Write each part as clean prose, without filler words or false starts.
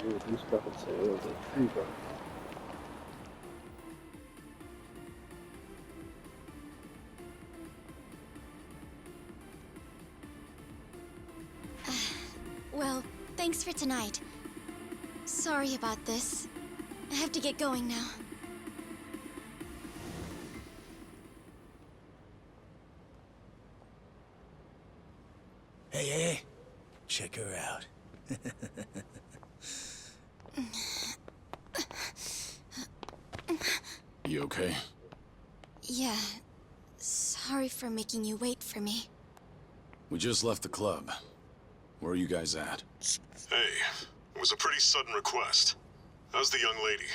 有点少罪恶的剧本。Well, thanks for tonight. Sorry about this. I have to get going now. Hey, check her out. You okay? Yeah. Sorry for making you wait for me. We just left the club. Where are you guys at? Hey, it was a pretty sudden request. How's the young lady?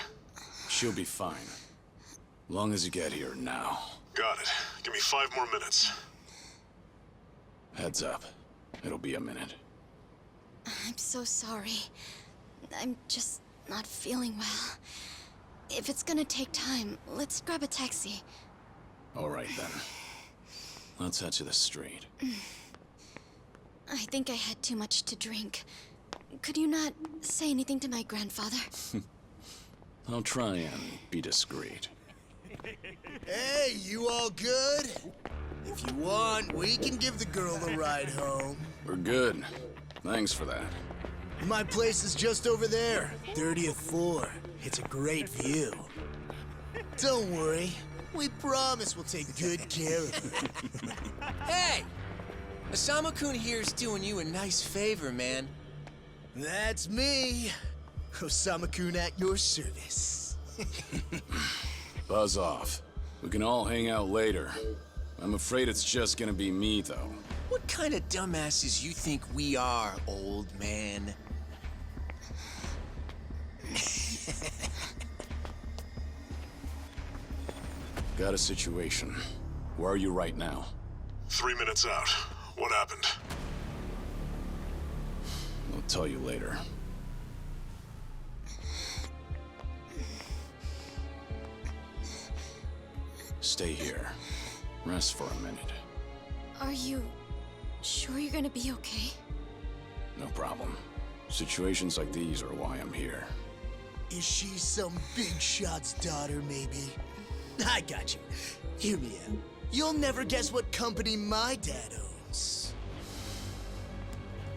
She'll be fine. Long as you get here now. Got it. Give me 5 more minutes. Heads up. It'll be a minute. I'm so sorry. I'm just not feeling well. If it's gonna take time, let's grab a taxi. All right, then. Let's head to the street. I think I had too much to drink. Could you not say anything to my grandfather? I'll try and be discreet. Hey, you all good? If you want, we can give the girl a ride home. We're good. Thanks for that. My place is just over there, 30th floor. It's a great view. Don't worry. We promise we'll take good care of her. Hey! Osama-kun here's doing you a nice favor, man. That's me. Osama-kun at your service. Buzz off. We can all hang out later. I'm afraid it's just gonna be me, though. What kind of dumbasses you think we are, old man? Got a situation. Where are you right now? 3 minutes out. What happened? I'll tell you later. Stay here. Rest for a minute. Are you sure you're gonna be okay? No problem. Situations like these are why I'm here. Is she some big shot's daughter, maybe? I got you. Hear me out. You'll never guess what company my dad owns.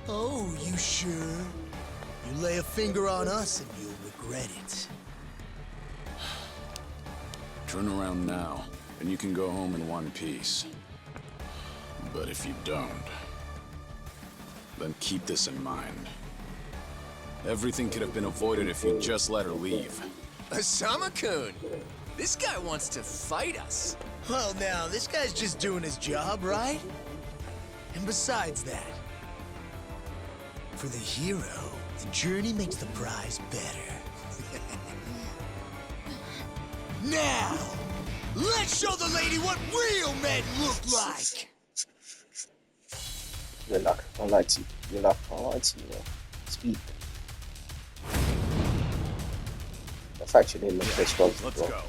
Oh, you sure? You lay a finger on us and you'll regret it. Turn around now, and you can go home in one piece. But if you don't, then keep this in mind. Everything could have been avoided if you just let her leave. Osama-kun! This guy wants to fight us. Well, now, this guy's just doing his job, right? And besides that, for the hero, the journey makes the prize better. Now, let's show the lady what real men look like! Il a speed. That's actually in the first one. Let's go.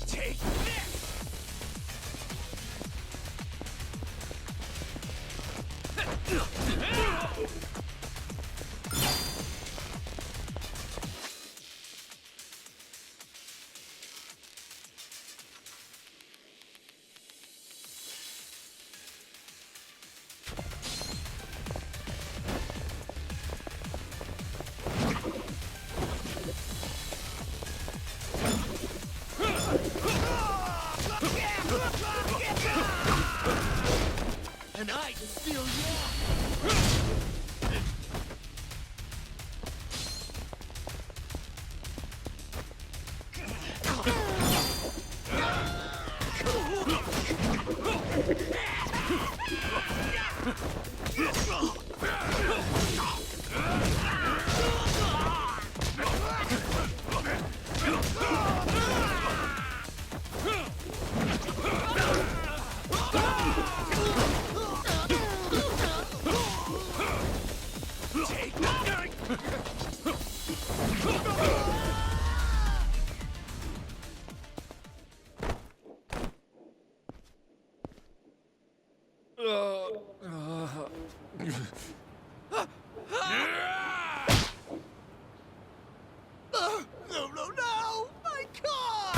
Take this! and I can steal yours! No, no, no! My car!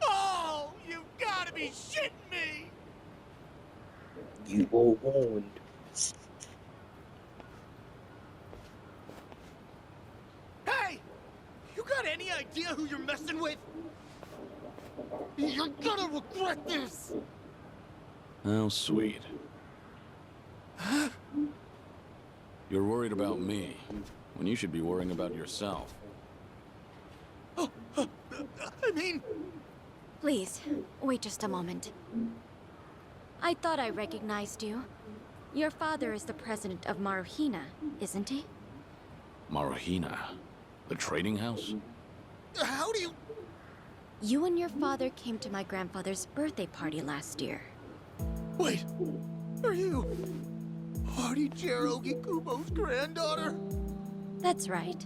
Oh, you've got to be shitting me! You were warned. Hey! You got any idea who you're messing with? You're gonna regret this! How sweet. You're worried about me, when you should be worrying about yourself. I mean... Please, wait just a moment. I thought I recognized you. Your father is the president of Maruhina, isn't he? Maruhina? The trading house? How do you... You and your father came to my grandfather's birthday party last year. Wait, are you... Artie Cherokee Kubo's granddaughter? That's right.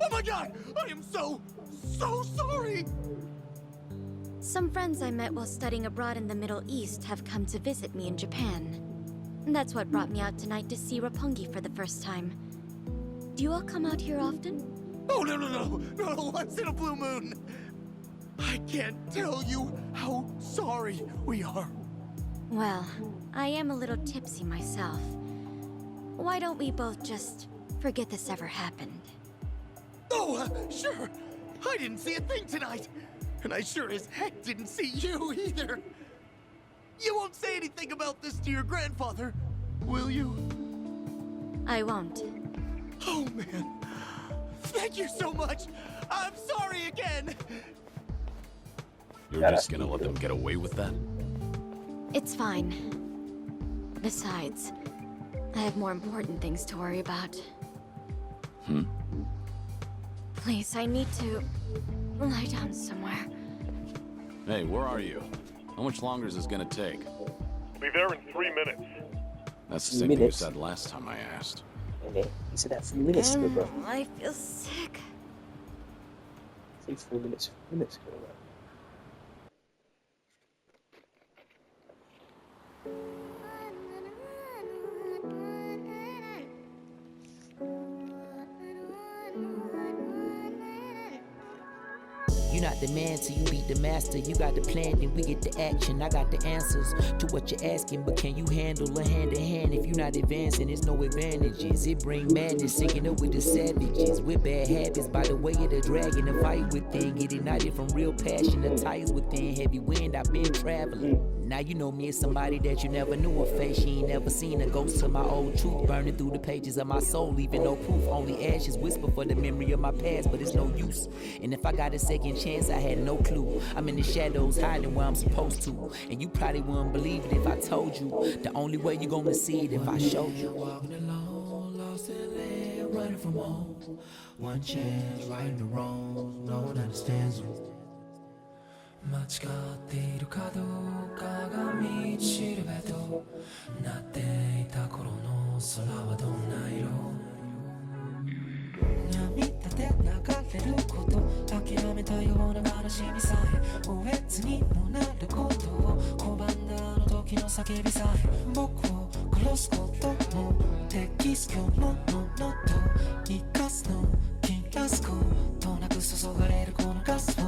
Oh my god! I am so sorry! Some friends I met while studying abroad in the Middle East have come to visit me in Japan. That's what brought me out tonight to see Roppongi for the first time. Do you all come out here often? Oh, no, once in a blue moon! I can't tell you how sorry we are. Well, I am a little tipsy myself. Why don't we both just forget this ever happened? Oh, sure. I didn't see a thing tonight. And I sure as heck didn't see you either. You won't say anything about this to your grandfather, will you? I won't. Oh, man. Thank you so much. I'm sorry again. You're just gonna let them get away with that? It's fine. Besides, I have more important things to worry about. Please, I need to lie down somewhere. Hey, where are you? How much longer is this gonna take? Be there in 3 minutes. That's the same thing you said last time I asked. Okay, you said that 3 minutes ago, bro. I feel sick. Say 3 minutes, 3 minutes ago, bro. You're not the man till you beat the master. You got the plan, then we get the action. I got the answers to what you're asking, but can you handle a hand to hand? If you're not advancing, there's no advantages. It bring madness, sinking up with the savages. With bad habits, by the way of the dragon, the fight within. Get ignited from real passion, the ties within. Heavy wind, I've been traveling. Now you know me as somebody that you never knew a face. She ain't never seen a ghost to my old truth. Burning through the pages of my soul, leaving no proof. Only ashes whisper for the memory of my past, but it's no use. And if I got a second chance, I had no clue. I'm in the shadows, hiding where I'm supposed to. And you probably wouldn't believe it if I told you. The only way you're gonna see it if I showed you. Walking alone, lost in land, running from home. One chance, right the wrong, no one understands you. 間違っているかどうかが道しるべとなっていた頃の空はどんな色涙で流れること諦めたような悲しみさえおえつにもなることを拒んだあの時の叫びさえ僕を殺すことも適す今日のものと生かすの気がすことなく注がれるこのガスを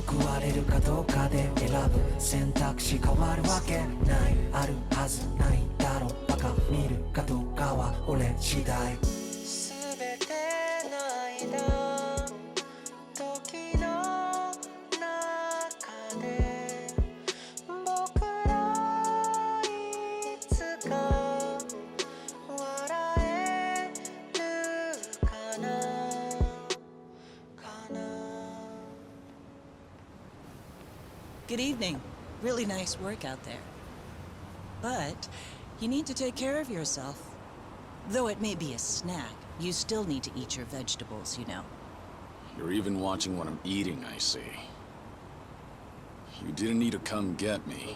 報われるかどうかで選ぶ選択肢変わるわけないあるはずないだろバカ見るかどうかは俺次第全ての間時の中で Good evening. Really nice work out there. But you need to take care of yourself. Though it may be a snack, you still need to eat your vegetables, you know. You're even watching what I'm eating, I see. You didn't need to come get me.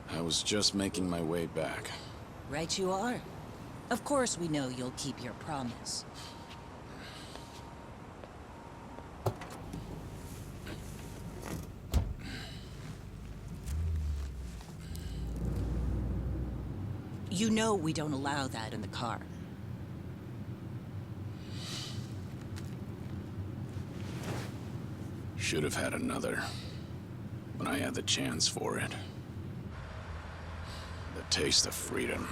I was just making my way back. Right you are. Of course we know you'll keep your promise. You know we don't allow that in the car. Should have had another, when I had the chance for it. The taste of freedom.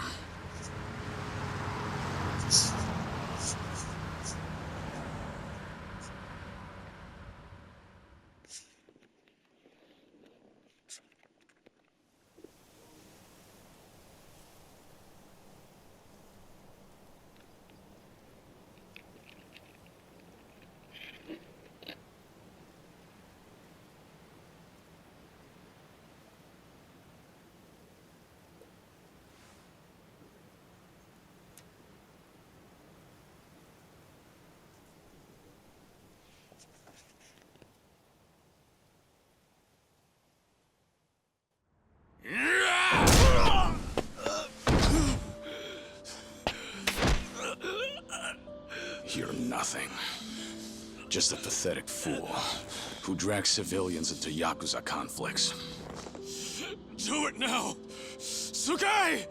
You're nothing. Just a pathetic fool who drags civilians into Yakuza conflicts. Do it now! Sugai!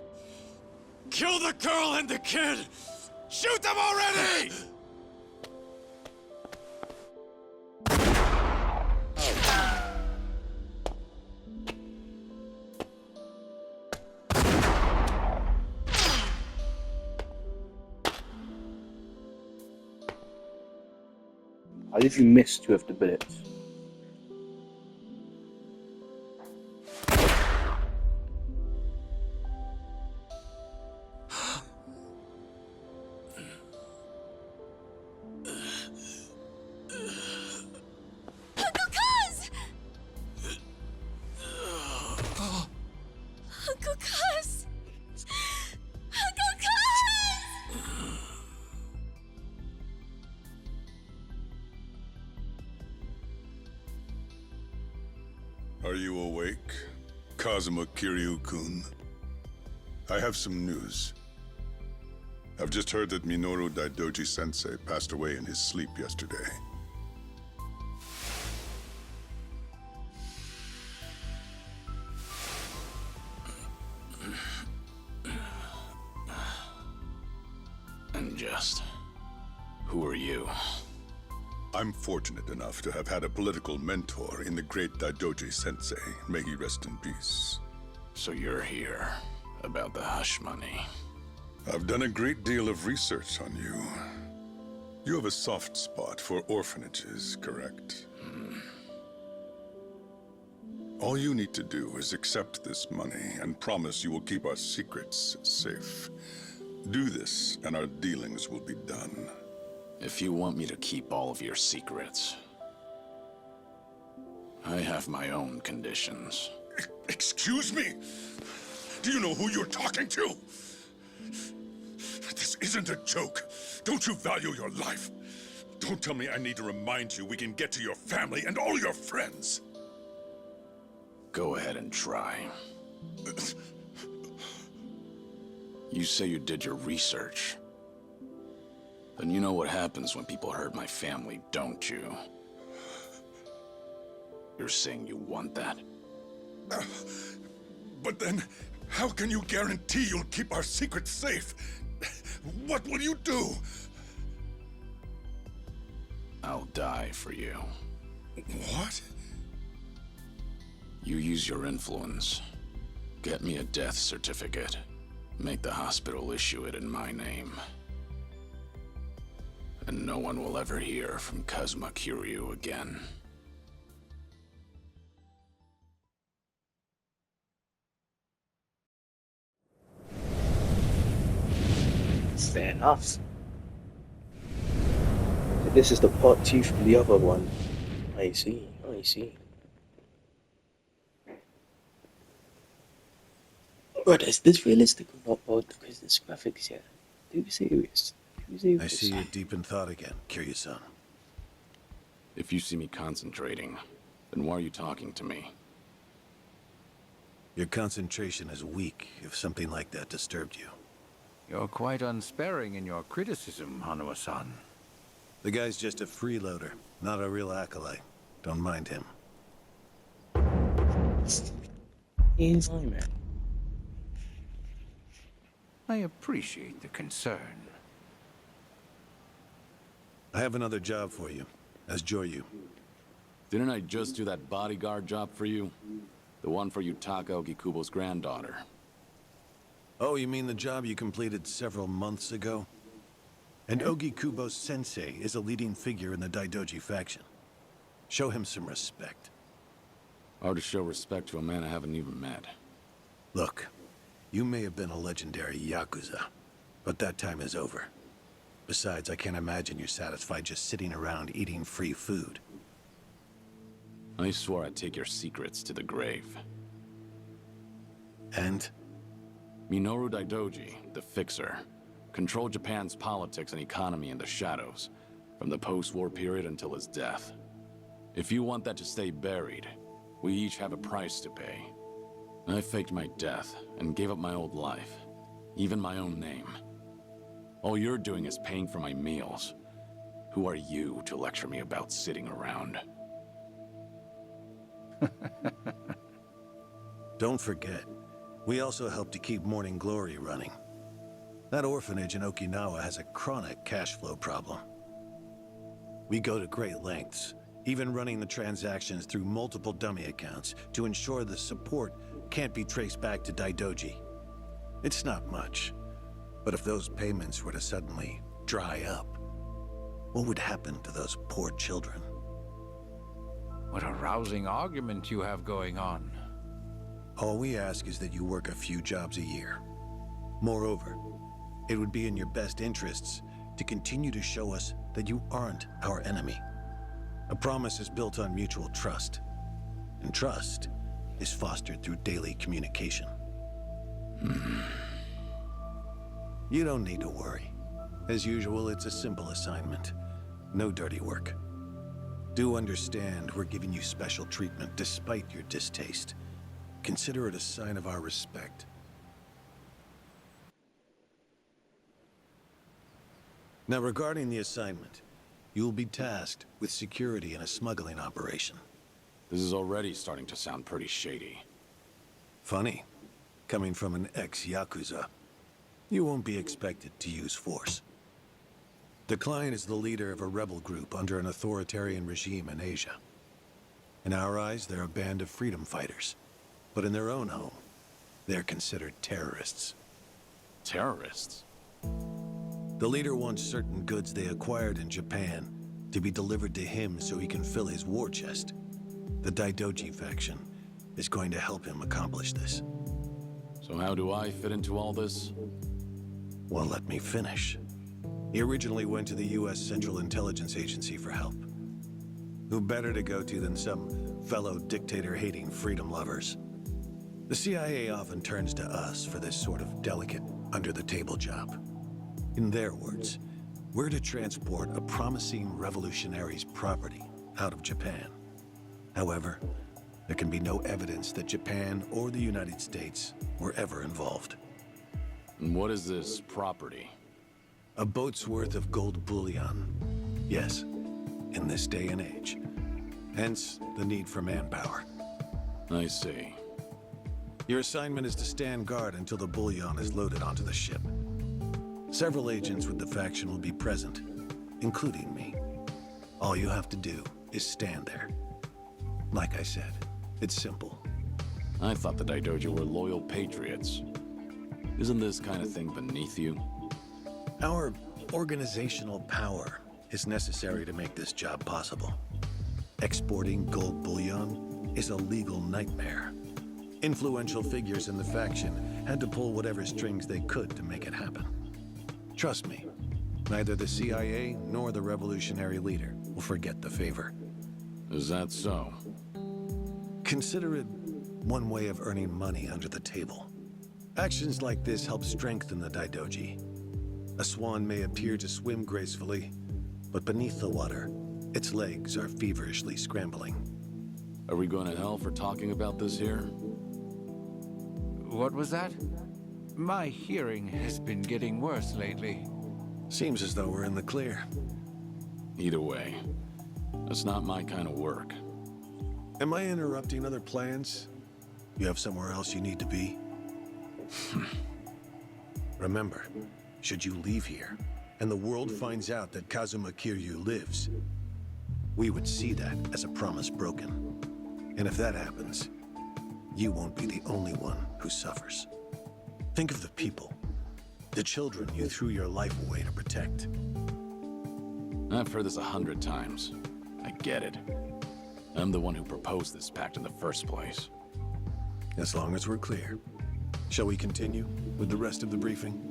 Kill the girl and the kid! Shoot them already! How did you miss two of the bullets? Uncle Kaz! Uncle Kaz! Uncle Kaz! Are you awake, Kazuma Kiryu-kun? I have some news. I've just heard that Minoru Daidoji-sensei passed away in his sleep yesterday. And just... who are you? I'm fortunate enough to have had a political mentor in the great Daidoji-sensei. May he rest in peace. So you're here about the hush money. I've done a great deal of research on you. You have a soft spot for orphanages, correct? All you need to do is accept this money and promise you will keep our secrets safe. Do this, and our dealings will be done. If you want me to keep all of your secrets, I have my own conditions. Excuse me? Do you know who you're talking to? This isn't a joke. Don't you value your life? Don't tell me I need to remind you we can get to your family and all your friends. Go ahead and try. You say you did your research. Then you know what happens when people hurt my family, don't you? You're saying you want that? But then, how can you guarantee you'll keep our secrets safe? What will you do? I'll die for you. What? You use your influence. Get me a death certificate. Make the hospital issue it in my name. And no one will ever hear from Kazuma Kiryu again. Fair enough. This is the part 2 from the other one. I see, I see. Bro, is this realistic or not, bro? Because this graphics, yeah. Too serious. Too serious. I see you're deep in thought again, Kiryu-san. If you see me concentrating, then why are you talking to me? Your concentration is weak if something like that disturbed you. You're quite unsparing in your criticism, Hanuma-san. The guy's just a freeloader, not a real acolyte. Don't mind him. He's man. I appreciate the concern. I have another job for you, as Joyu. Didn't I just do that bodyguard job for you? The one for Yutaka Ogikubo's granddaughter. Oh, you mean the job you completed several months ago? And Ogikubo Sensei is a leading figure in the Daidoji faction. Show him some respect. Hard to show respect to a man I haven't even met. Look, you may have been a legendary Yakuza, but that time is over. Besides, I can't imagine you're satisfied just sitting around eating free food. I swore I'd take your secrets to the grave. And? Minoru Daidoji, the Fixer, controlled Japan's politics and economy in the shadows, from the post-war period until his death. If you want that to stay buried, we each have a price to pay. I faked my death and gave up my old life, even my own name. All you're doing is paying for my meals. Who are you to lecture me about sitting around? Don't forget, we also help to keep Morning Glory running. That orphanage in Okinawa has a chronic cash flow problem. We go to great lengths, even running the transactions through multiple dummy accounts to ensure the support can't be traced back to Daidoji. It's not much, but if those payments were to suddenly dry up, what would happen to those poor children? What a rousing argument you have going on. All we ask is that you work a few jobs a year. Moreover, it would be in your best interests to continue to show us that you aren't our enemy. A promise is built on mutual trust, and trust is fostered through daily communication. You don't need to worry. As usual, it's a simple assignment. No dirty work. Do understand we're giving you special treatment despite your distaste. Consider it a sign of our respect. Now, regarding the assignment, you'll be tasked with security in a smuggling operation. This is already starting to sound pretty shady. Funny, coming from an ex-Yakuza. You won't be expected to use force. The client is the leader of a rebel group under an authoritarian regime in Asia. In our eyes, they're a band of freedom fighters. But in their own home, they're considered terrorists. Terrorists? The leader wants certain goods they acquired in Japan to be delivered to him so he can fill his war chest. The Daidoji faction is going to help him accomplish this. So how do I fit into all this? Well, let me finish. He originally went to the U.S. Central Intelligence Agency for help. Who better to go to than some fellow dictator-hating freedom lovers? The CIA often turns to us for this sort of delicate, under-the-table job. In their words, we're to transport a promising revolutionary's property out of Japan. However, there can be no evidence that Japan or the United States were ever involved. And what is this property? A boat's worth of gold bullion. Yes, in this day and age. Hence, the need for manpower. I see. Your assignment is to stand guard until the bullion is loaded onto the ship. Several agents with the faction will be present, including me. All you have to do is stand there. Like I said, it's simple. I thought the Daidoji were loyal patriots. Isn't this kind of thing beneath you? Our organizational power is necessary to make this job possible. Exporting gold bullion is a legal nightmare. Influential figures in the faction had to pull whatever strings they could to make it happen. Trust me, neither the CIA nor the revolutionary leader will forget the favor. Is that so? Consider it one way of earning money under the table. Actions like this help strengthen the Daidoji. A swan may appear to swim gracefully, but beneath the water, its legs are feverishly scrambling. Are we going to hell for talking about this here? What was that? My hearing has been getting worse lately. Seems as though we're in the clear. Either way, that's not my kind of work. Am I interrupting other plans? You have somewhere else you need to be? Remember, should you leave here, and the world finds out that Kazuma Kiryu lives, we would see that as a promise broken. And if that happens, you won't be the only one who suffers. Think of the people, the children you threw your life away to protect. I've heard this 100 times. I get it. I'm the one who proposed this pact in the first place. As long as we're clear. Shall we continue with the rest of the briefing?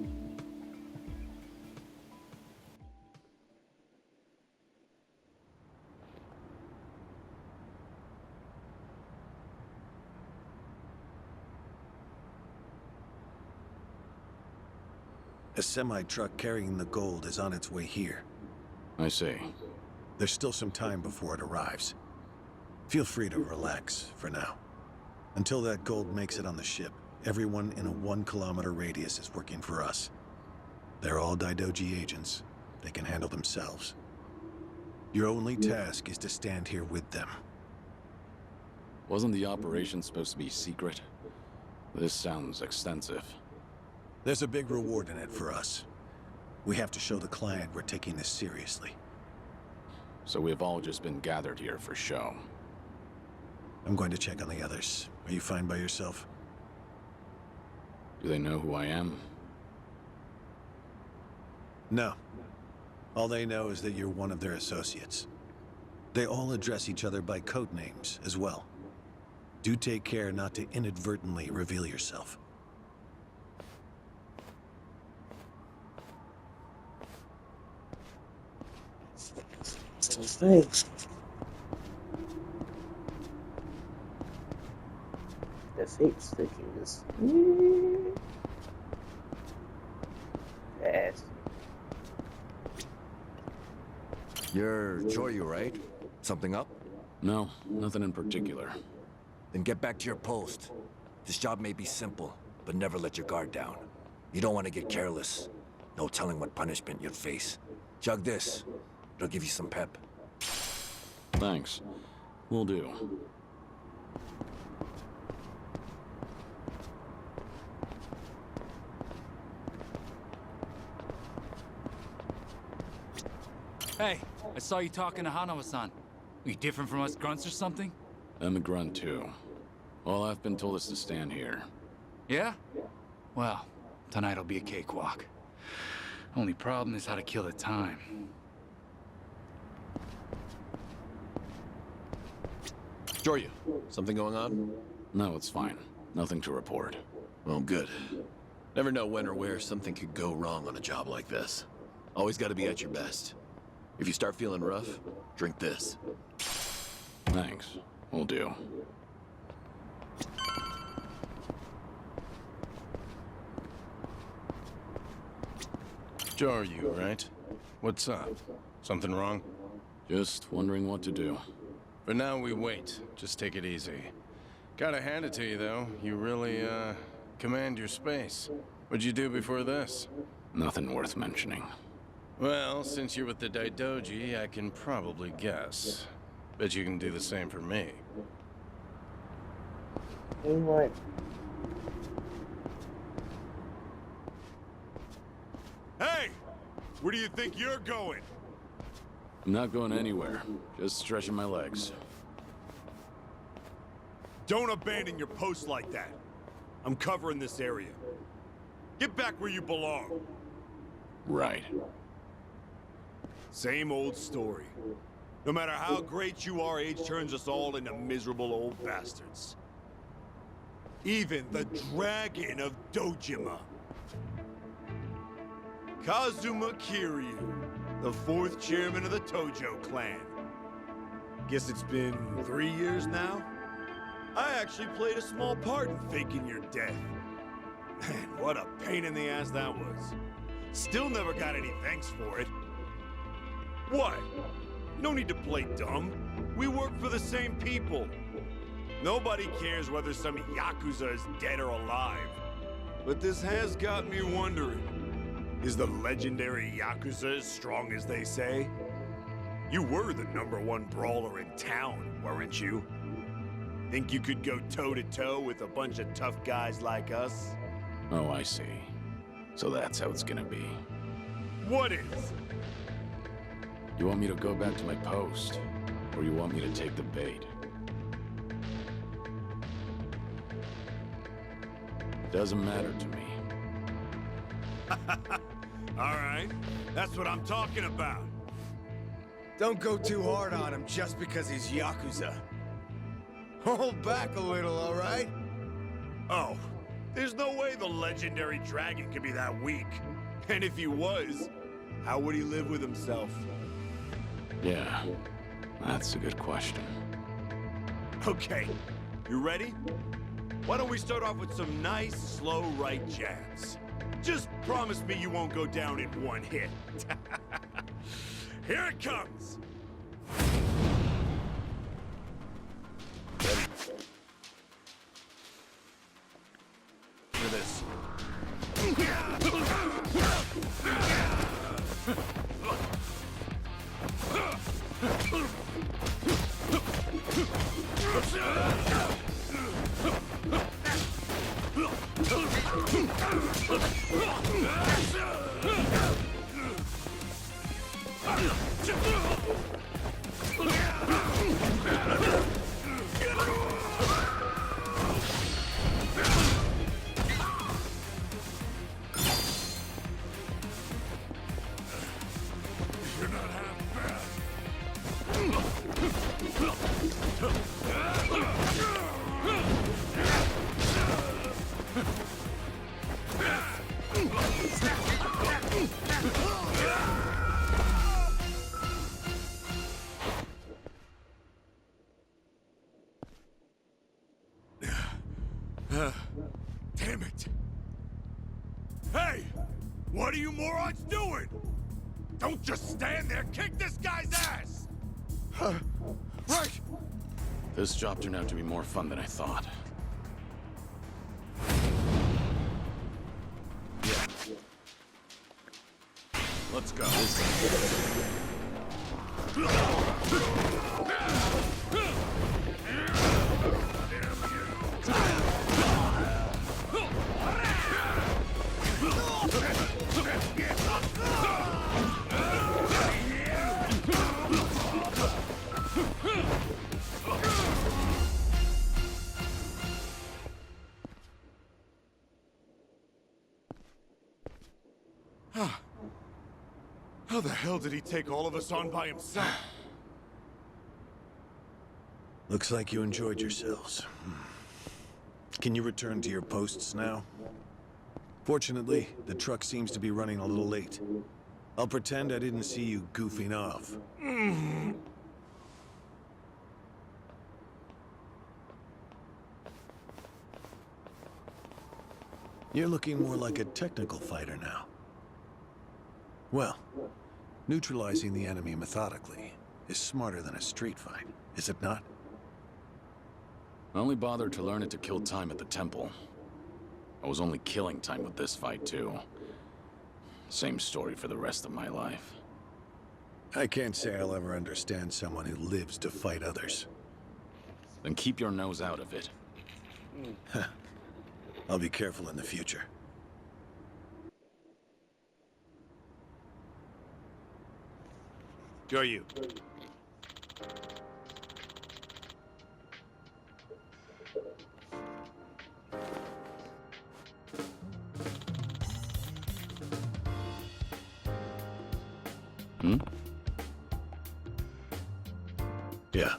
A semi-truck carrying the gold is on its way here. I see. There's still some time before it arrives. Feel free to relax for now. Until that gold makes it on the ship, everyone in a 1-kilometer radius is working for us. They're all Daidoji agents. They can handle themselves. Your only task is to stand here with them. Wasn't the operation supposed to be secret? This sounds extensive. There's a big reward in it for us. We have to show the client we're taking this seriously. So we've all just been gathered here for show. I'm going to check on the others. Are you fine by yourself? Do they know who I am? No. All they know is that you're one of their associates. They all address each other by code names as well. Do take care not to inadvertently reveal yourself. Thanks. The fate stickers. Yes. You're Choyu, right? Something up? No, nothing in particular. Then get back to your post. This job may be simple, but never let your guard down. You don't want to get careless. No telling what punishment you'd face. Chug this. It'll give you some pep. Thanks. Will do. Hey, I saw you talking to Hanawa-san. Are you different from us grunts or something? I'm a grunt too. All I've been told is to stand here. Yeah? Well, tonight'll be a cakewalk. Only problem is how to kill the time. Joryu, something going on? No, it's fine. Nothing to report. Well, good. Never know when or where something could go wrong on a job like this. Always gotta be at your best. If you start feeling rough, drink this. Thanks. Will do. Joryu, right? What's up? Something wrong? Just wondering what to do. For now, we wait. Just take it easy. Gotta hand it to you, though. You really, command your space. What'd you do before this? Nothing worth mentioning. Well, since you're with the Daidoji, I can probably guess. Bet you can do the same for me. What? Hey! Where do you think you're going? I'm not going anywhere. Just stretching my legs. Don't abandon your post like that. I'm covering this area. Get back where you belong. Right. Same old story. No matter how great you are, age turns us all into miserable old bastards. Even the Dragon of Dojima. Kazuma Kiryu, the 4th chairman of the Tojo clan. Guess it's been 3 years now? I actually played a small part in faking your death. Man, what a pain in the ass that was. Still never got any thanks for it. What? No need to play dumb. We work for the same people. Nobody cares whether some Yakuza is dead or alive. But this has got me wondering. Is the legendary Yakuza as strong as they say? You were the #1 brawler in town, weren't you? Think you could go toe-to-toe with a bunch of tough guys like us? Oh, I see. So that's how it's gonna be. What is? You want me to go back to my post? Or you want me to take the bait? Doesn't matter to me. All right, that's what I'm talking about. Don't go too hard on him just because he's Yakuza. Hold back a little, all right? Oh, there's no way the legendary dragon could be that weak. And if he was, how would he live with himself? Yeah, that's a good question. Okay, you ready? Why don't we start off with some nice, slow right jabs? Just promise me you won't go down in one hit. Here it comes! For this. You're not half bad. Damn it. Hey! What are you morons doing? Don't just stand there, kick this guy's ass! Right! This job turned out to be more fun than I thought. Yeah. Let's go. How the hell did he take all of us on by himself? Looks like you enjoyed yourselves. Can you return to your posts now? Fortunately, the truck seems to be running a little late. I'll pretend I didn't see you goofing off. You're looking more like a technical fighter now. Well, neutralizing the enemy methodically is smarter than a street fight, is it not? I only bothered to learn it to kill time at the temple. I was only killing time with this fight, too. Same story for the rest of my life. I can't say I'll ever understand someone who lives to fight others. Then keep your nose out of it. I'll be careful in the future. Go you. Yeah.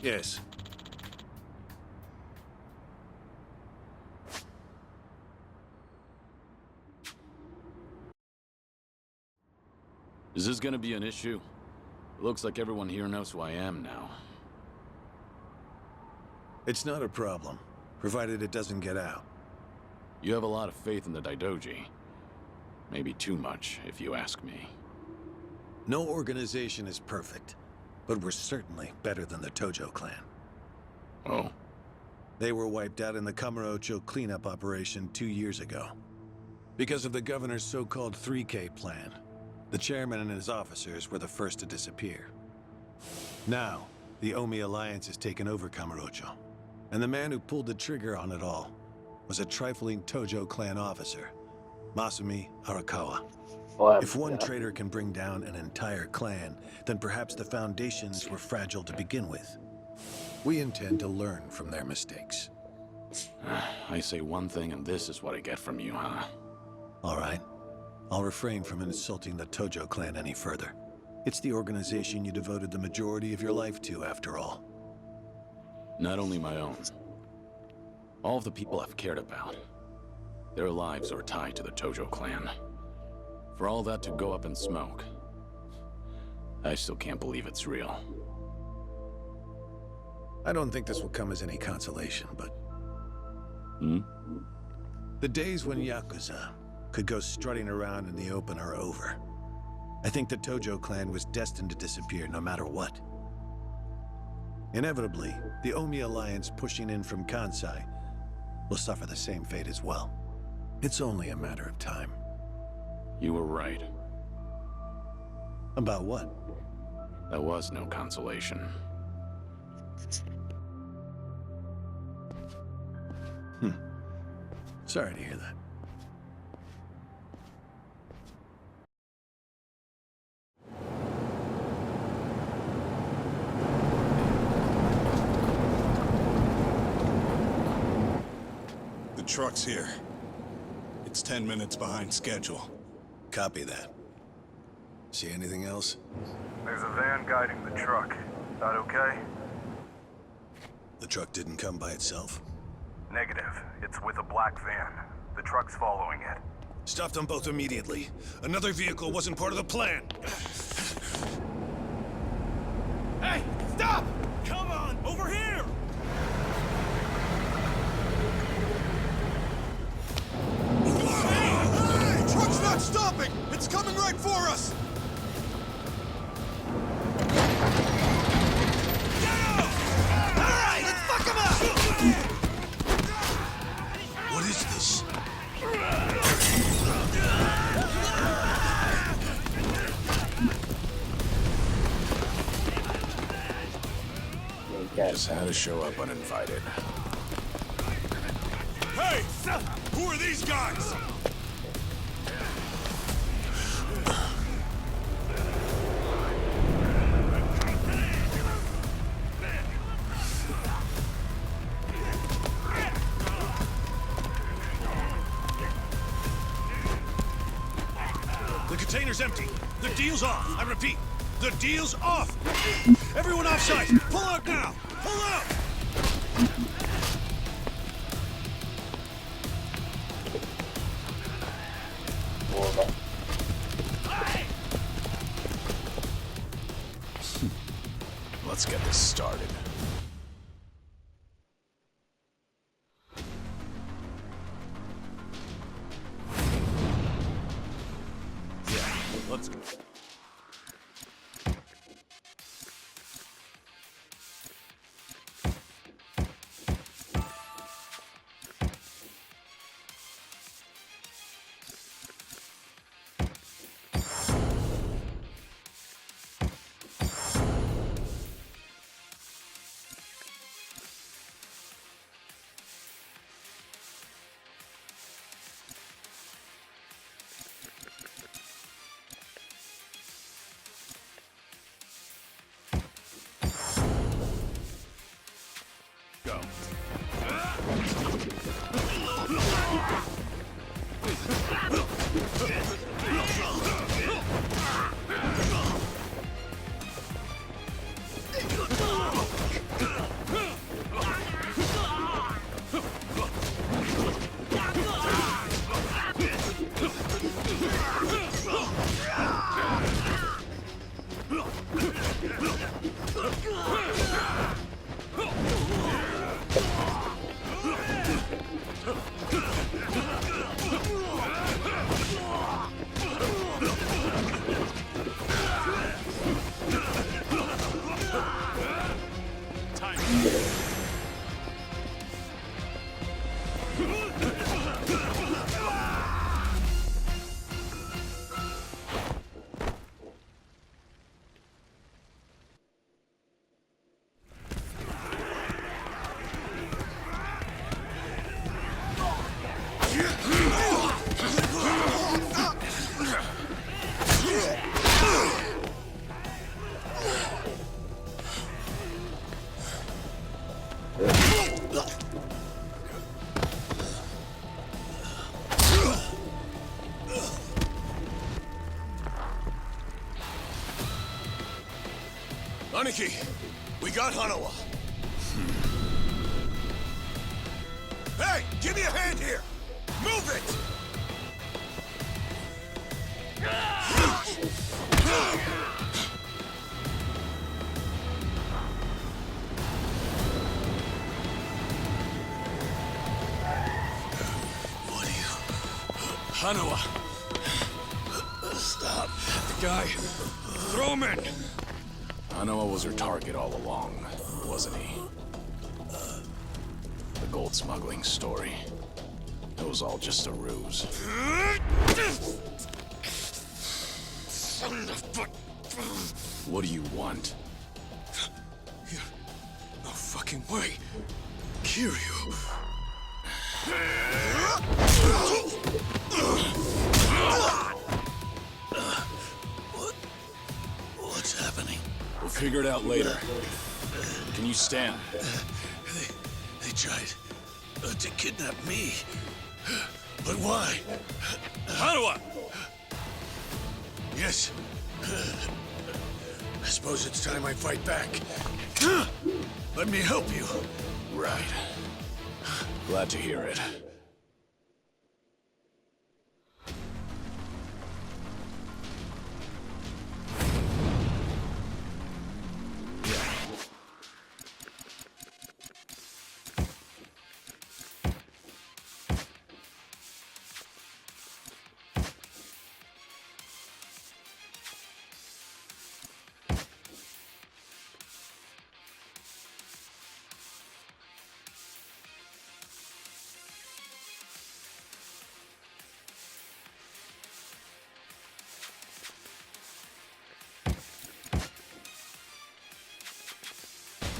Yes. Is this gonna be an issue? It looks like everyone here knows who I am now. It's not a problem, provided it doesn't get out. You have a lot of faith in the Daidoji. Maybe too much, if you ask me. No organization is perfect, but we're certainly better than the Tojo clan. Oh? They were wiped out in the Kamurocho cleanup operation 2 years ago. Because of the governor's so-called 3K plan, the chairman and his officers were the first to disappear. Now, the Omi Alliance has taken over Kamurocho, and the man who pulled the trigger on it all was a trifling Tojo clan officer, Masumi Arakawa. If one traitor can bring down an entire clan, then perhaps the foundations were fragile to begin with. We intend to learn from their mistakes. I say one thing and this is what I get from you, huh? All right. I'll refrain from insulting the Tojo clan any further. It's the organization you devoted the majority of your life to, after all. Not only my own. All of the people I've cared about. Their lives are tied to the Tojo clan. For all that to go up in smoke, I still can't believe it's real. I don't think this will come as any consolation, but... The days when Yakuza could go strutting around in the open are over. I think the Tojo clan was destined to disappear no matter what. Inevitably, the Omi Alliance pushing in from Kansai will suffer the same fate as well. It's only a matter of time. You were right. About what? That was no consolation. Sorry to hear that. The truck's here. It's 10 minutes behind schedule. Copy that. See anything else? There's a van guiding the truck. That okay? The truck didn't come by itself? Negative. It's with a black van. The truck's following it. Stop them both immediately. Another vehicle wasn't part of the plan. Hey, stop! Come on, over here! Hey! Truck's not stopping! It's coming right for us! Alright, let's fuck him up! What is this? Just had to show up uninvited. Hey! Who are these guys? The container's empty. The deal's off. I repeat, the deal's off. Everyone offside. Pull out now. Pull out. Let's get this started. Yeah, let's go. Aniki, we got Hanawa. Hey, give me a hand here! Move it! What are you... Hanawa! Stop. The guy... Throw him in! Hanawa was her target all along, wasn't he? The gold smuggling story. It was all just a ruse. What do you want? No fucking way. Kiryu. What's happening? We'll figure it out later. Can you stand? They tried to kidnap me. But why? Hanawa! Yes. I suppose it's time I fight back. Let me help you. Right. Glad to hear it.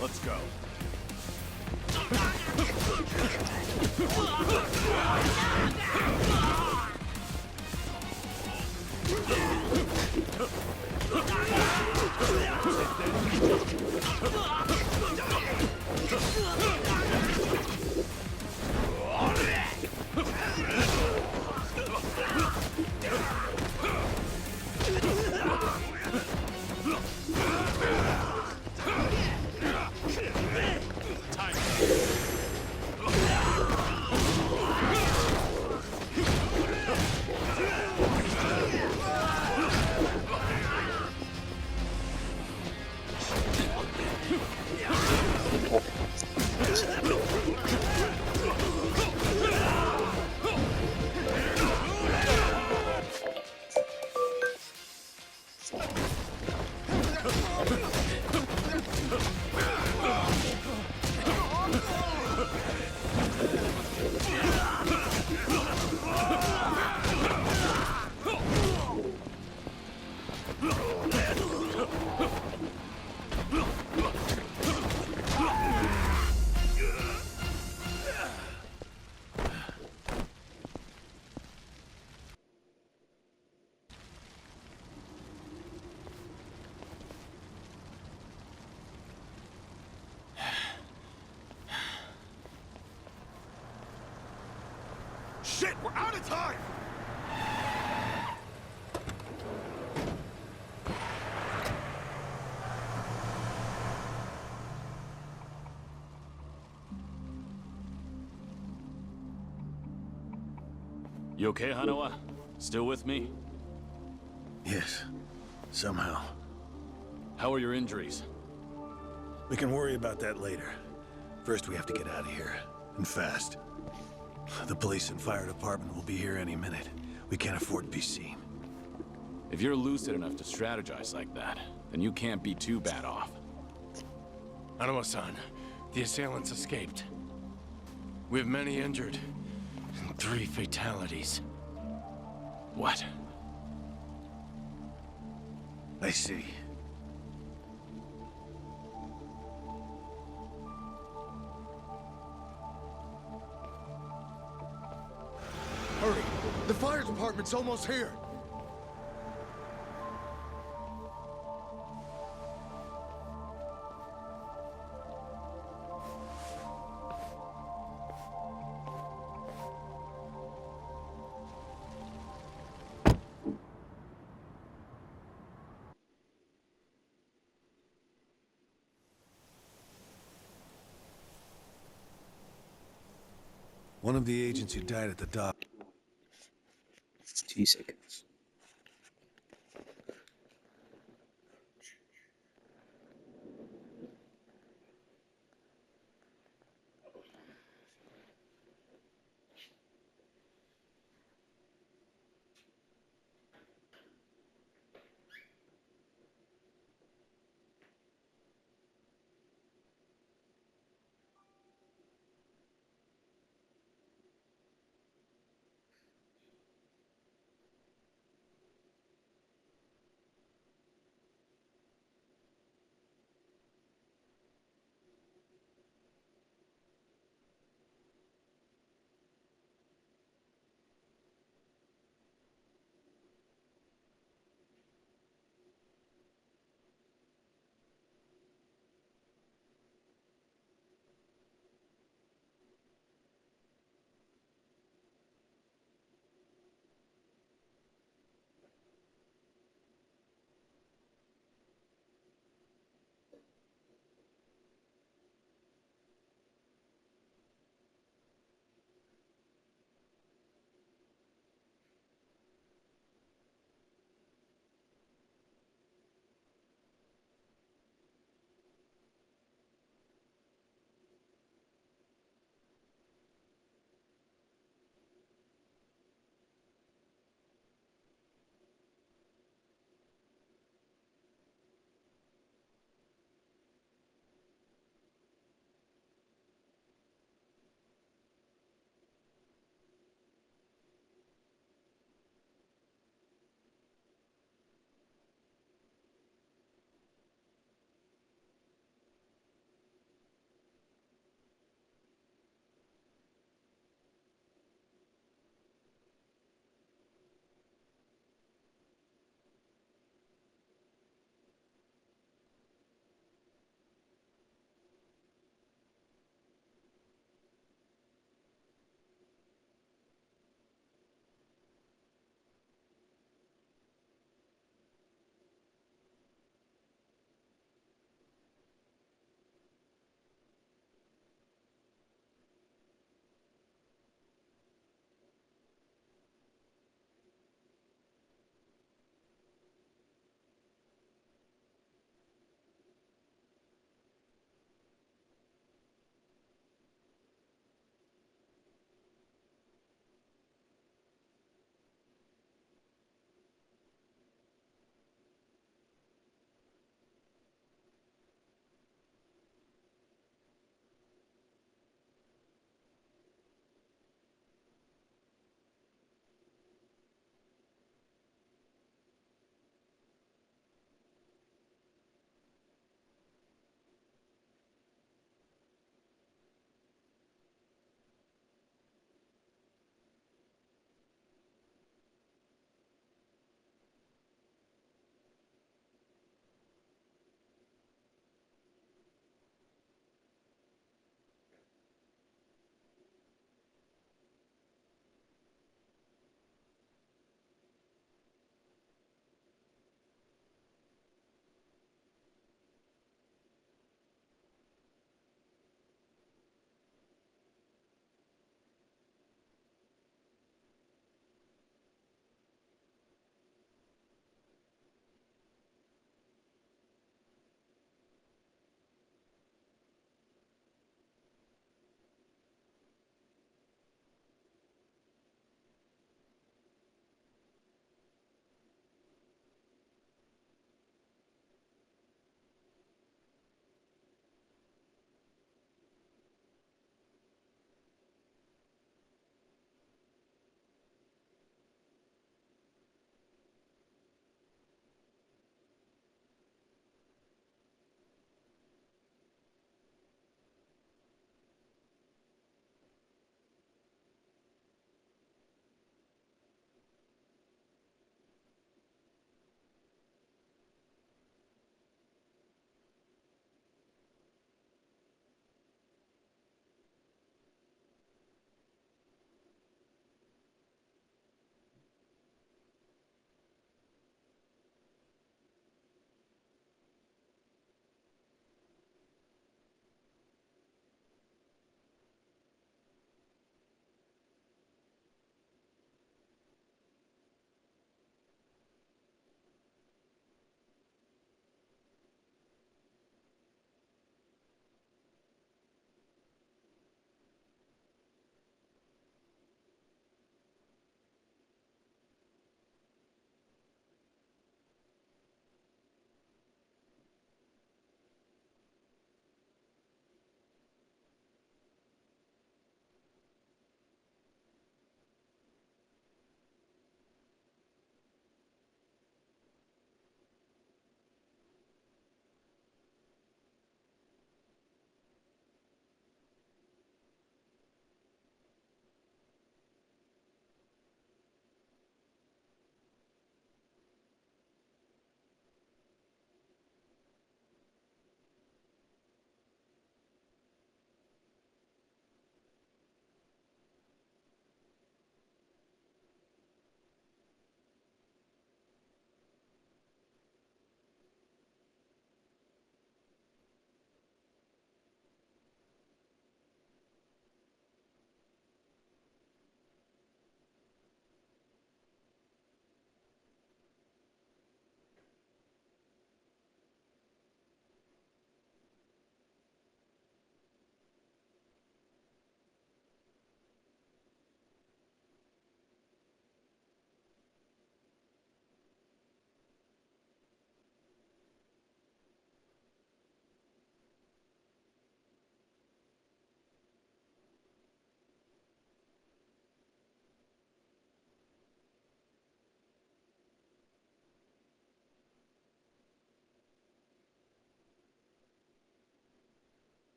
Let's go. Shit, we're out of time! You okay, Hanawa? Still with me? Yes. Somehow. How are your injuries? We can worry about that later. First, we have to get out of here. And fast. The police and fire department will be here any minute. We can't afford to be seen. If you're lucid enough to strategize like that, then you can't be too bad off. Hanawa-san, the assailants escaped. We have many injured, and 3 fatalities. What? I see. Hurry! The fire department's almost here! One of the agents who died at the dock. 2 seconds.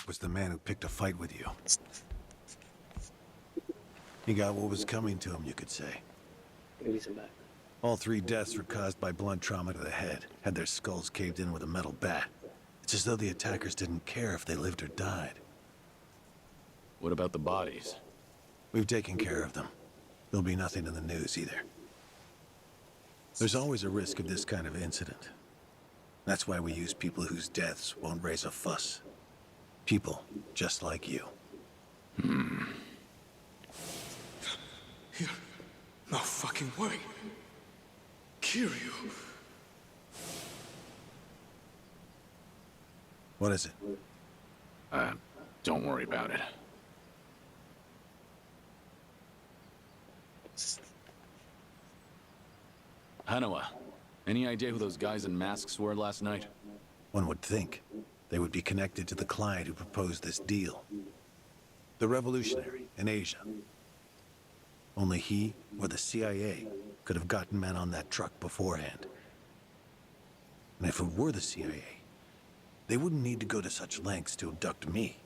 was the man who picked a fight with you. He got what was coming to him, you could say. Maybe some back. All 3 deaths were caused by blunt trauma to the head, had their skulls caved in with a metal bat. It's as though the attackers didn't care if they lived or died. What about the bodies? We've taken care of them. There'll be nothing in the news either. There's always a risk of this kind of incident. That's why we use people whose deaths won't raise a fuss. People just like you. No fucking way. Kiryu. What is it? Don't worry about it. Hanawa, any idea who those guys in masks were last night? One would think they would be connected to the client who proposed this deal. The revolutionary in Asia. Only he or the CIA could have gotten men on that truck beforehand. And if it were the CIA, they wouldn't need to go to such lengths to abduct me.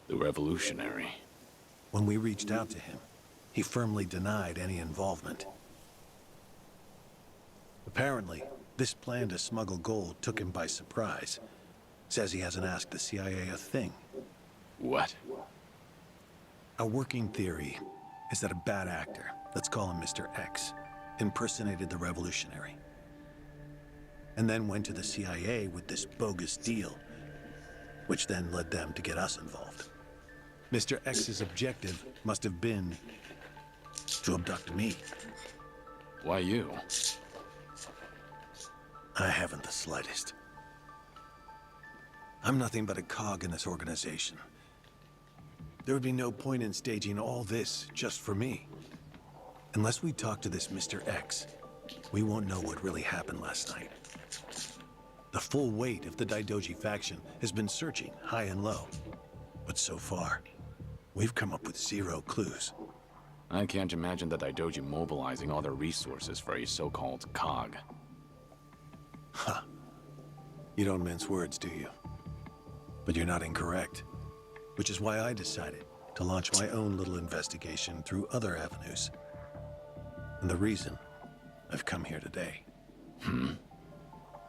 The revolutionary. When we reached out to him, he firmly denied any involvement. Apparently, this plan to smuggle gold took him by surprise. Says he hasn't asked the CIA a thing. What? A working theory is that a bad actor, let's call him Mr. X, impersonated the revolutionary. And then went to the CIA with this bogus deal, which then led them to get us involved. Mr. X's objective must have been to abduct me. Why you? I haven't the slightest. I'm nothing but a cog in this organization. There would be no point in staging all this just for me. Unless we talk to this Mr. X, we won't know what really happened last night. The full weight of the Daidoji faction has been searching high and low. But so far, we've come up with 0 clues. I can't imagine the Daidoji mobilizing all their resources for a so-called cog. Huh. You don't mince words, do you? But you're not incorrect. Which is why I decided to launch my own little investigation through other avenues. And the reason I've come here today.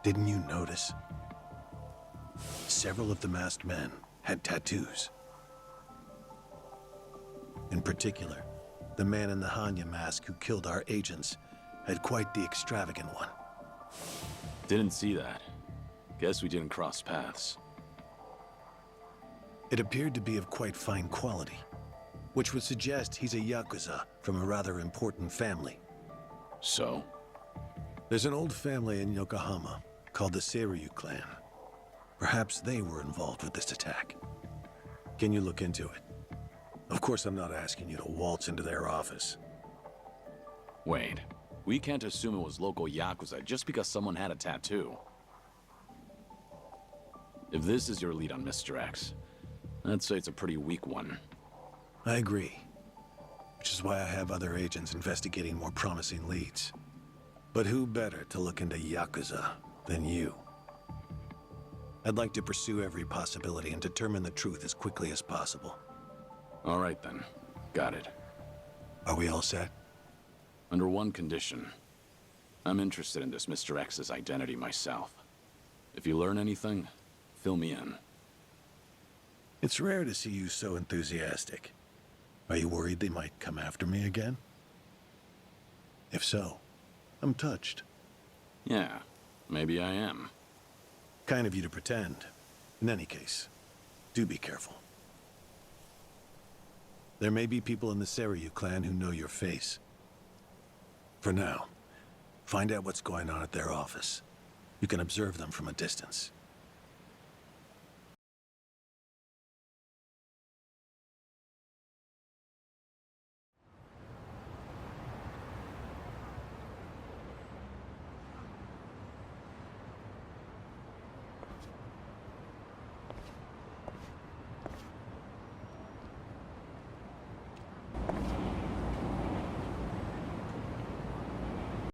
Didn't you notice? Several of the masked men had tattoos. In particular, the man in the Hanya mask who killed our agents had quite the extravagant one. Didn't see that. Guess we didn't cross paths. It appeared to be of quite fine quality, which would suggest he's a Yakuza from a rather important family. So? There's an old family in Yokohama called the Seiryu clan. Perhaps they were involved with this attack. Can you look into it? Of course, I'm not asking you to waltz into their office. Wait, we can't assume it was local Yakuza just because someone had a tattoo. If this is your lead on Mr. X, I'd say it's a pretty weak one. I agree. Which is why I have other agents investigating more promising leads. But who better to look into Yakuza than you? I'd like to pursue every possibility and determine the truth as quickly as possible. All right then. Got it. Are we all set? Under one condition. I'm interested in this Mr. X's identity myself. If you learn anything, fill me in. It's rare to see you so enthusiastic. Are you worried they might come after me again? If so, I'm touched. Yeah, maybe I am. Kind of you to pretend. In any case, do be careful. There may be people in the Seiryu clan who know your face. For now, find out what's going on at their office. You can observe them from a distance.